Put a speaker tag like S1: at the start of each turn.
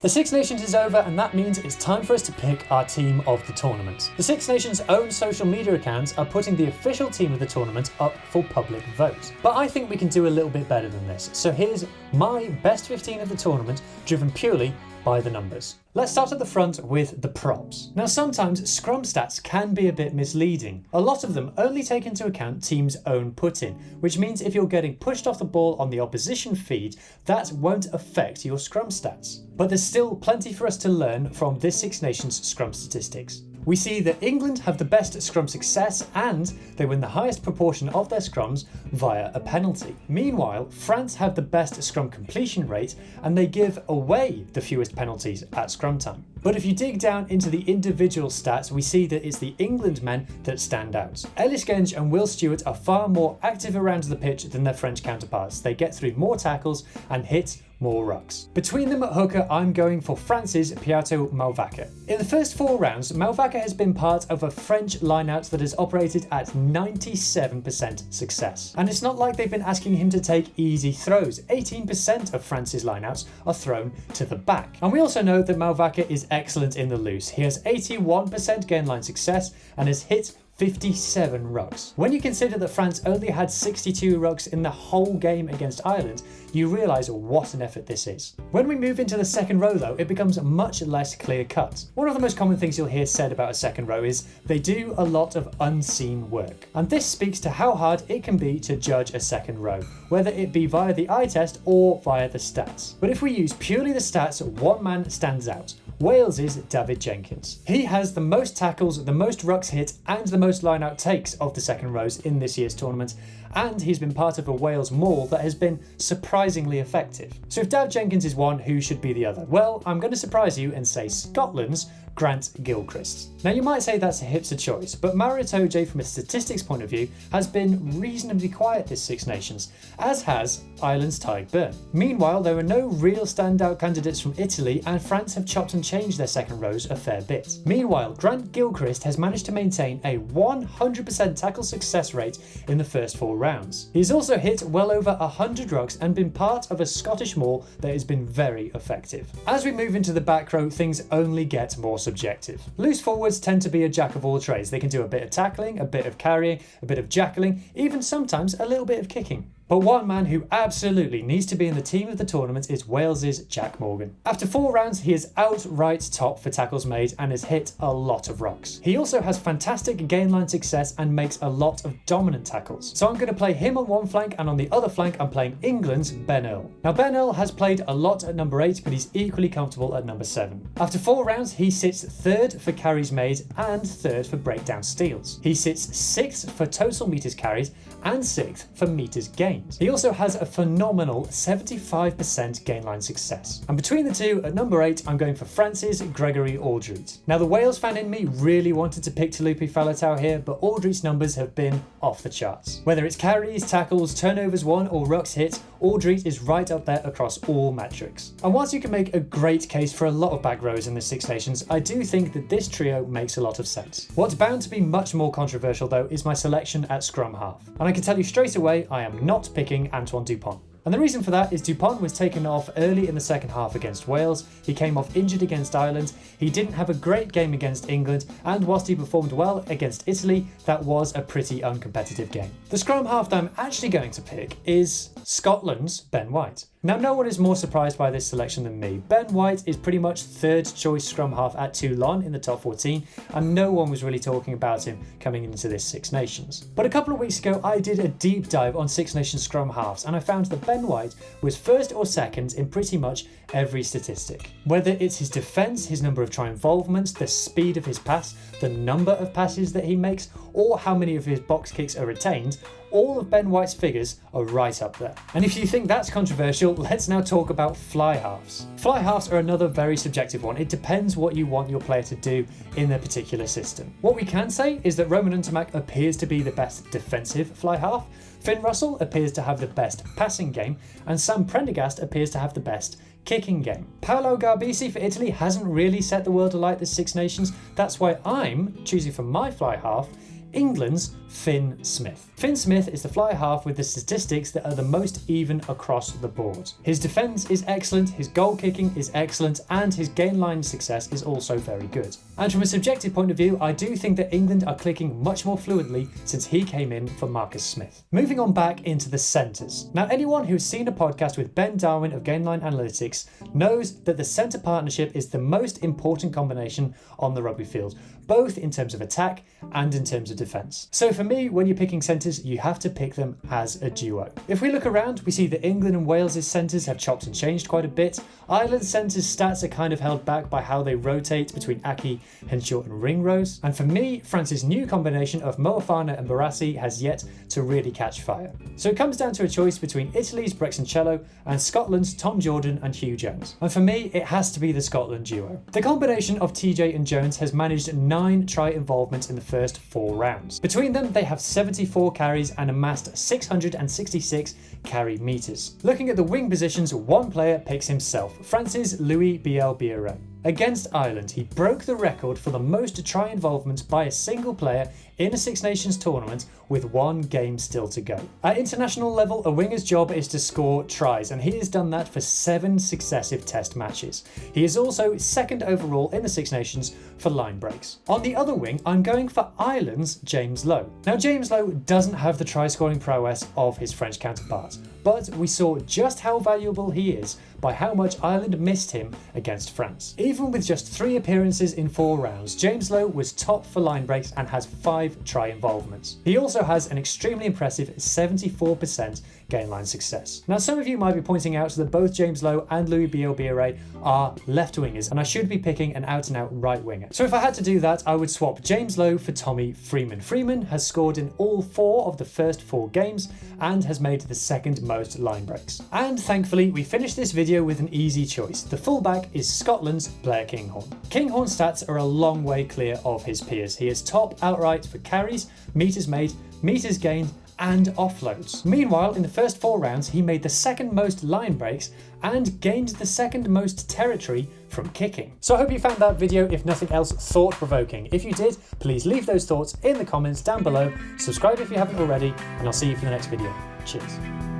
S1: The Six Nations is over, and that means it's time for us to pick our team of the tournament. The Six Nations' own social media accounts are putting the official team of the tournament up for public vote. But I think we can do a little bit better than this. So here's my best 15 of the tournament, driven purely by the numbers. Let's start at the front with the props. Now sometimes Scrum stats can be a bit misleading. A lot of them only take into account teams' own put-in, which means if you're getting pushed off the ball on the opposition feed, that won't affect your Scrum stats. But there's still plenty for us to learn from this Six Nations Scrum statistics. We see that England have the best scrum success and they win the highest proportion of their scrums via a penalty. Meanwhile, France have the best scrum completion rate and they give away the fewest penalties at scrum time. But if you dig down into the individual stats, we see that it's the England men that stand out. Ellis Genge and Will Stewart are far more active around the pitch than their French counterparts. They get through more tackles and hit more rucks. Between them at hooker, I'm going for France's Piato Malvaca. In the first 4 rounds, Malvaca has been part of a French lineout that has operated at 97% success. And it's not like they've been asking him to take easy throws. 18% of France's lineouts are thrown to the back. And we also know that Malvaca is excellent in the loose. He has 81% gain line success and has hit 57 rucks. When you consider that France only had 62 rucks in the whole game against Ireland, you realise what an effort this is. When we move into the second row though, it becomes much less clear cut. One of the most common things you'll hear said about a second row is they do a lot of unseen work. And this speaks to how hard it can be to judge a second row, whether it be via the eye test or via the stats. But if we use purely the stats, one man stands out. Wales is David Jenkins. He has the most tackles, the most rucks hit and the most line-out takes of the second rows in this year's tournament, and he's been part of a Wales maul that has been surprisingly effective. So if Dav Jenkins is one, who should be the other? Well, I'm going to surprise you and say Scotland's Grant Gilchrist. Now you might say that's a hipster choice, but Mario Itoje from a statistics point of view has been reasonably quiet this Six Nations, as has Ireland's Tadhg Beirne. Meanwhile, there are no real standout candidates from Italy and France have chopped and changed their second rows a fair bit. Meanwhile, Grant Gilchrist has managed to maintain a 100% tackle success rate in the first 4 rounds. He's also hit well over 100 rucks and been part of a Scottish maul that has been very effective. As we move into the back row, things only get more subjective. Loose forwards tend to be a jack of all trades. They can do a bit of tackling, a bit of carrying, a bit of jackling, even sometimes a little bit of kicking. But one man who absolutely needs to be in the team of the tournament is Wales's Jack Morgan. After 4 rounds, he is outright top for tackles made and has hit a lot of rucks. He also has fantastic gain line success and makes a lot of dominant tackles. So I'm going to play him on one flank, and on the other flank I'm playing England's Ben Earl. Now Ben Earl has played a lot at number 8, but he's equally comfortable at number 7. After 4 rounds, he sits 3rd for carries made and 3rd for breakdown steals. He sits 6th for total meters carried and 6th for meters gained. He also has a phenomenal 75% gain line success. And between the two, at number 8, I'm going for France's Gregory Aldrit. Now the Wales fan in me really wanted to pick Talupi Faletau here, but Aldrit's numbers have been off the charts. Whether it's carries, tackles, turnovers won or rucks hit, Aldrit is right up there across all metrics. And whilst you can make a great case for a lot of back rows in the Six Nations, I do think that this trio makes a lot of sense. What's bound to be much more controversial though is my selection at Scrum Half. And I can tell you straight away, I am not picking Antoine Dupont. And the reason for that is Dupont was taken off early in the second half against Wales, he came off injured against Ireland, he didn't have a great game against England, and whilst he performed well against Italy, that was a pretty uncompetitive game. The Scrum Half that I'm actually going to pick is Scotland's Ben White. Now no one is more surprised by this selection than me. Ben White is pretty much 3rd choice Scrum Half at Toulon in the top 14, and no one was really talking about him coming into this Six Nations. But a couple of weeks ago I did a deep dive on Six Nations Scrum Halves and I found that Ben White was 1st or 2nd in pretty much every statistic. Whether it's his defence, his number of try involvements, the speed of his pass, the number of passes that he makes, or how many of his box kicks are retained, all of Ben White's figures are right up there. And if you think that's controversial, let's now talk about fly halves. Fly halves are another very subjective one. It depends what you want your player to do in their particular system. What we can say is that Roman Untamak appears to be the best defensive fly half, Finn Russell appears to have the best passing game, and Sam Prendergast appears to have the best kicking game. Paolo Garbisi for Italy hasn't really set the world alight this Six Nations. That's why I'm choosing for my fly half England's Finn Smith. Finn Smith is the fly half with the statistics that are the most even across the board. His defence is excellent, his goal kicking is excellent, and his gain line success is also very good. And from a subjective point of view, I do think that England are clicking much more fluidly since he came in for Marcus Smith. Moving on back into the centres. Now, anyone who's seen a podcast with Ben Darwin of Gainline Analytics knows that the centre partnership is the most important combination on the rugby field, both in terms of attack and in terms of defence. So for me, when you're picking centres, you have to pick them as a duo. If we look around, we see that England and Wales' centres have chopped and changed quite a bit. Ireland's centres' stats are kind of held back by how they rotate between Aki, Henshaw and Ringrose. And for me, France's new combination of Moefana and Barassi has yet to really catch fire. So it comes down to a choice between Italy's Brexancello and Scotland's Tom Jordan and Hugh Jones. And for me, it has to be the Scotland duo. The combination of TJ and Jones has managed 9 try involvements in the first 4 rounds. Between them, they have 74 carries and amassed 666 carry meters. Looking at the wing positions, one player picks himself, France's Louis Bielle-Biarrey. Against Ireland, he broke the record for the most try involvement by a single player in a Six Nations tournament with 1 game still to go. At international level, a winger's job is to score tries, and he has done that for 7 successive test matches. He is also 2nd overall in the Six Nations for line breaks. On the other wing, I'm going for Ireland's James Lowe. Now, James Lowe doesn't have the try-scoring prowess of his French counterparts, but we saw just how valuable he is by how much Ireland missed him against France. Even with just 3 appearances in 4 rounds, James Lowe was top for line breaks and has 5 try involvements. He also has an extremely impressive 74% gain line success. Now, some of you might be pointing out that both James Lowe and Louis Bielle-Biarrey are left wingers, and I should be picking an out-and-out right winger. So if I had to do that, I would swap James Lowe for Tommy Freeman. Freeman has scored in all 4 of the first 4 games and has made the 2nd most line breaks. And thankfully, we finished this video with an easy choice. The fullback is Scotland's Blair Kinghorn. Kinghorn's stats are a long way clear of his peers. He is top outright for carries, meters made, meters gained, and offloads. Meanwhile, in the first 4 rounds, he made the 2nd most line breaks and gained the 2nd most territory from kicking. So I hope you found that video, if nothing else, thought-provoking. If you did, please leave those thoughts in the comments down below, subscribe if you haven't already, and I'll see you for the next video. Cheers.